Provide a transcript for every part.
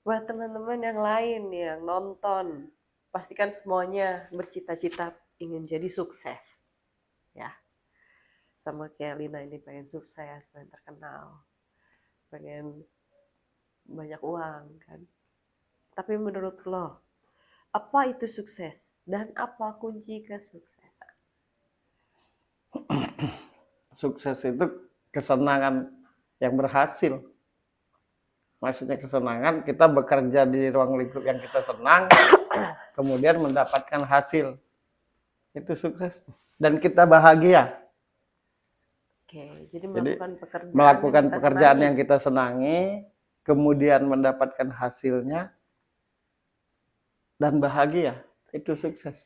Buat teman-teman yang lain yang nonton, pastikan semuanya bercita-cita ingin jadi sukses. Ya, sama kayak Lina ini pengen sukses, pengen terkenal, pengen banyak uang kan. Tapi menurut lo, apa itu sukses? Dan apa kunci kesuksesan? Sukses itu kesenangan yang berhasil. Maksudnya kesenangan, kita bekerja di ruang lingkup yang kita senang, kemudian mendapatkan hasil. Itu sukses. Dan kita bahagia. Oke, jadi Jadi melakukan melakukan pekerjaan senangi. yang kita senangi, kemudian mendapatkan hasilnya, dan bahagia. Itu sukses.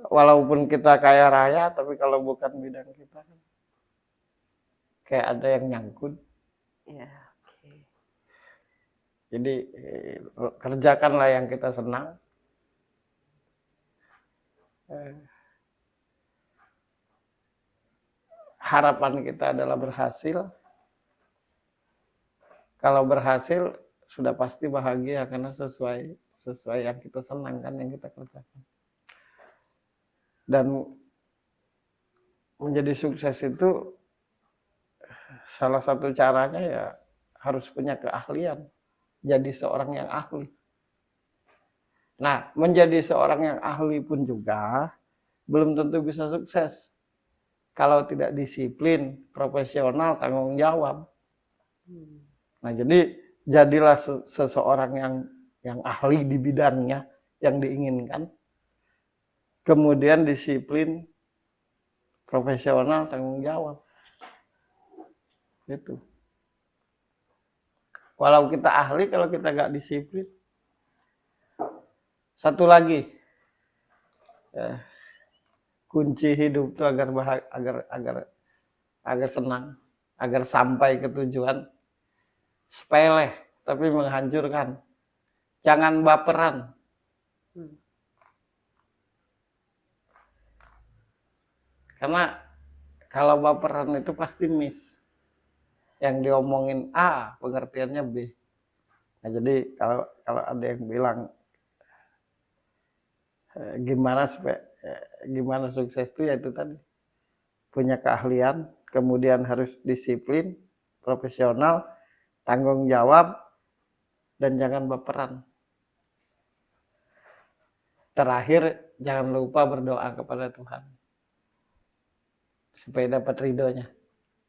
Walaupun kita kaya raya, tapi kalau bukan bidang kita, kayak ada yang nyangkut. Ya, oke. Jadi kerjakanlah yang kita senang. Harapan kita adalah berhasil. Kalau berhasil sudah pasti bahagia karena sesuai yang kita senangkan, yang kita kerjakan. Dan menjadi sukses itu salah satu caranya ya harus punya keahlian. Jadi seorang yang ahli. Nah, menjadi seorang yang ahli pun juga belum tentu bisa sukses. Kalau tidak disiplin, profesional, tanggung jawab. Nah, jadi jadilah seseorang yang ahli di bidangnya yang diinginkan. Kemudian disiplin, profesional, tanggung jawab. Gitu. Walau kita ahli, kalau kita nggak disiplin. Satu lagi, kunci hidup itu agar senang, agar sampai ke tujuan. Sepele, tapi menghancurkan. Jangan baperan. Karena kalau baperan itu pasti miss. Yang diomongin A, pengertiannya B. Nah, jadi kalau ada yang bilang gimana sukses itu, ya itu tadi. Punya keahlian, kemudian harus disiplin, profesional, tanggung jawab, dan jangan baperan. Terakhir, jangan lupa berdoa kepada Tuhan. Supaya dapat ridhonya.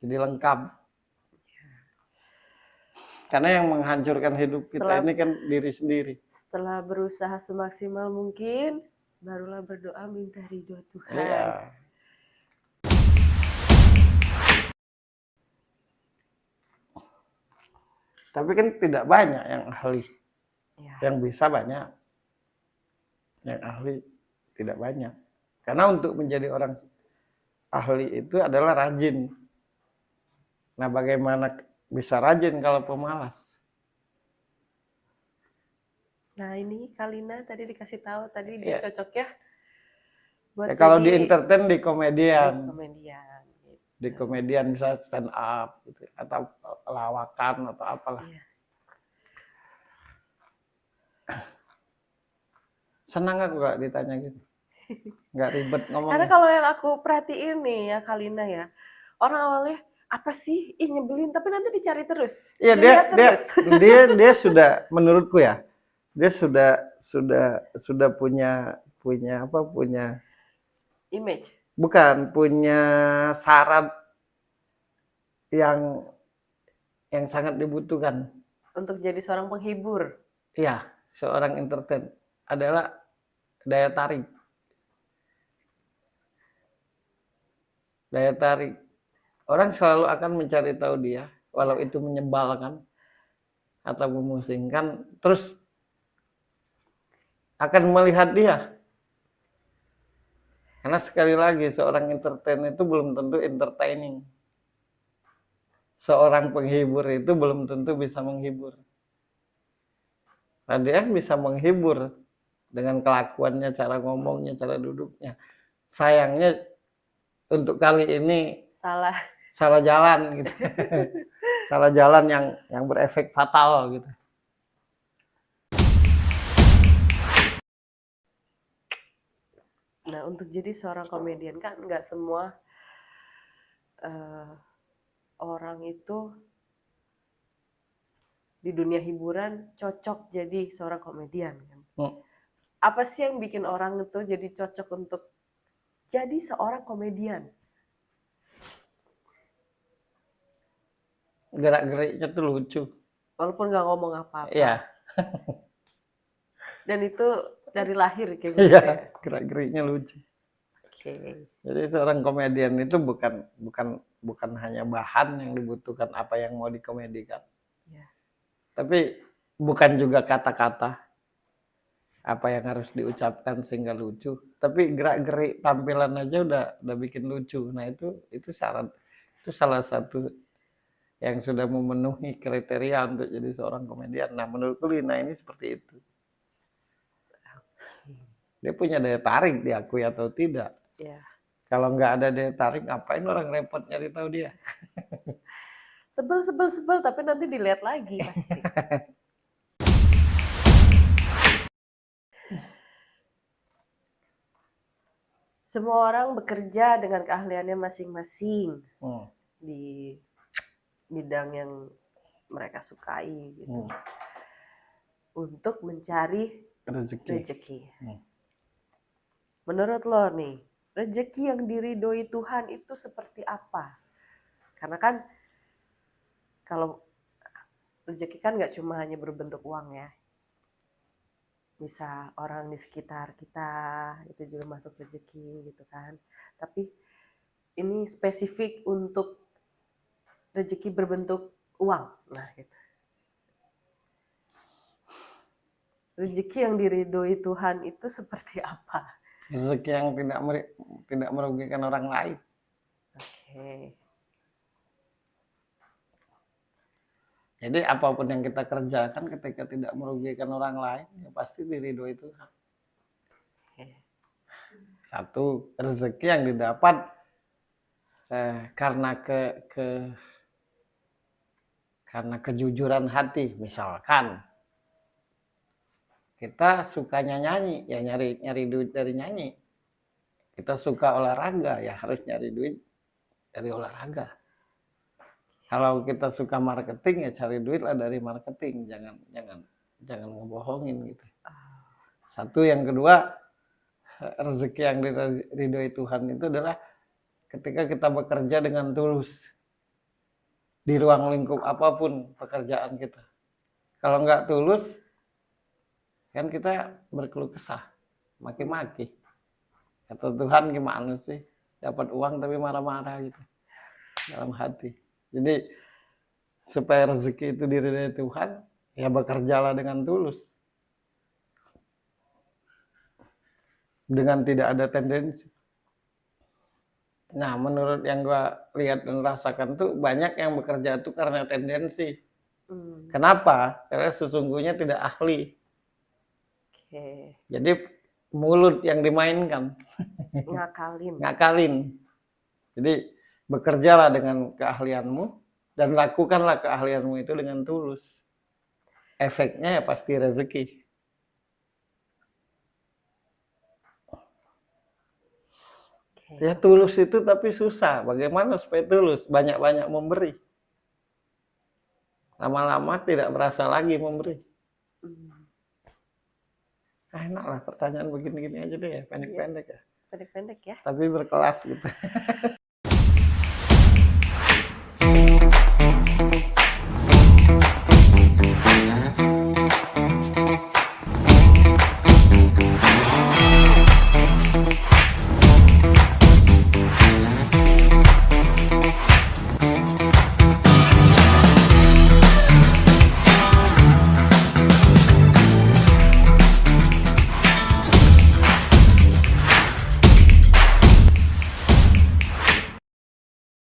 Jadi lengkap. Karena yang menghancurkan hidup kita ini kan diri sendiri. Setelah berusaha semaksimal mungkin, barulah berdoa minta ridho Tuhan. Iya. Tapi kan tidak banyak yang ahli. Ya. Yang bisa banyak. Yang ahli tidak banyak. Karena untuk menjadi orang ahli itu adalah rajin. Nah, bagaimana bisa rajin kalau pemalas? Nah, ini Kalina tadi dikasih tahu tadi dia cocok ya. Buat kalau di entertain, di komedian. Di komedian bisa stand up gitu, atau lawakan atau apalah. Iya. Senang aku gak ditanya gitu. Nggak ribet ngomong. Karena kalau yang aku perhatiin nih ya Kalina ya, orang awalnya apa sih nyebelin, tapi nanti dicari terus. Iya, dia sudah, menurutku ya, dia sudah punya image. Bukan, punya syarat yang sangat dibutuhkan untuk jadi seorang penghibur. Iya, seorang entertain adalah daya tarik. Daya tarik. Orang selalu akan mencari tahu dia, walau itu menyebalkan atau memusingkan, terus akan melihat dia. Karena sekali lagi, seorang entertain itu belum tentu entertaining. Seorang penghibur itu belum tentu bisa menghibur. Nah, dia bisa menghibur dengan kelakuannya, cara ngomongnya, cara duduknya. Sayangnya untuk kali ini salah jalan gitu. salah jalan yang berefek fatal gitu. Nah, untuk jadi seorang komedian kan nggak semua orang itu di dunia hiburan cocok jadi seorang komedian kan. Apa sih yang bikin orang itu jadi cocok untuk jadi seorang komedian? Gerak-geriknya tuh lucu. Walaupun nggak ngomong apa-apa. Iya. Dan itu dari lahir kayak gitu Iya, ya. gerak-geriknya lucu. Oke. Jadi seorang komedian itu bukan hanya bahan yang dibutuhkan apa yang mau dikomedikan. Ya. Tapi bukan juga kata-kata apa yang harus diucapkan sehingga lucu, tapi gerak-gerik tampilan aja udah bikin lucu. Nah, itu syarat, itu salah satu yang sudah memenuhi kriteria untuk jadi seorang komedian. Nah, menurutku Lina ini seperti itu. Dia punya daya tarik, diakui atau tidak. Ya. Kalau nggak ada daya tarik, ngapain orang repot nyari tahu dia? Sebel, tapi nanti dilihat lagi pasti. Semua orang bekerja dengan keahliannya masing-masing di bidang yang mereka sukai gitu. Untuk mencari rezeki. Menurut lo nih, rezeki yang diridhoi Tuhan itu seperti apa? Karena kan kalau rezeki kan nggak cuma hanya berbentuk uang ya. Bisa orang di sekitar kita itu juga masuk rezeki gitu kan. Tapi ini spesifik untuk rezeki berbentuk uang. Nah gitu. Rezeki yang diridhoi Tuhan itu seperti apa? Rezeki yang tidak merugikan orang lain. Oke. Jadi apapun yang kita kerjakan ketika tidak merugikan orang lain, ya pasti diridhoi Tuhan. Satu, rezeki yang didapat karena karena kejujuran hati. Misalkan kita sukanya nyanyi, ya nyari duit dari nyanyi. Kita suka olahraga, ya harus nyari duit dari olahraga. Kalau kita suka marketing, ya cari duit lah dari marketing. Jangan ngebohongin gitu. Satu, yang kedua, rezeki yang diridhoi Tuhan itu adalah ketika kita bekerja dengan tulus di ruang lingkup apapun pekerjaan kita. Kalau nggak tulus, kan kita berkeluh kesah, maki-maki. Kata Tuhan, gimana sih dapat uang tapi marah-marah gitu dalam hati. Jadi supaya rezeki itu diridhoi Tuhan, ya bekerjalah dengan tulus, dengan tidak ada tendensi. Nah, menurut yang gua lihat dan rasakan tuh banyak yang bekerja tuh karena tendensi. Kenapa? Karena sesungguhnya tidak ahli. Jadi mulut yang dimainkan. Ngakalin. Jadi bekerjalah dengan keahlianmu dan lakukanlah keahlianmu itu dengan tulus. Efeknya ya pasti rezeki. Ya tulus itu tapi susah. Bagaimana supaya tulus? Banyak-banyak memberi. Lama-lama tidak merasa lagi memberi. Enak lah pertanyaan begini-gini aja deh ya, pendek-pendek ya. Pendek-pendek ya. Tapi berkelas gitu.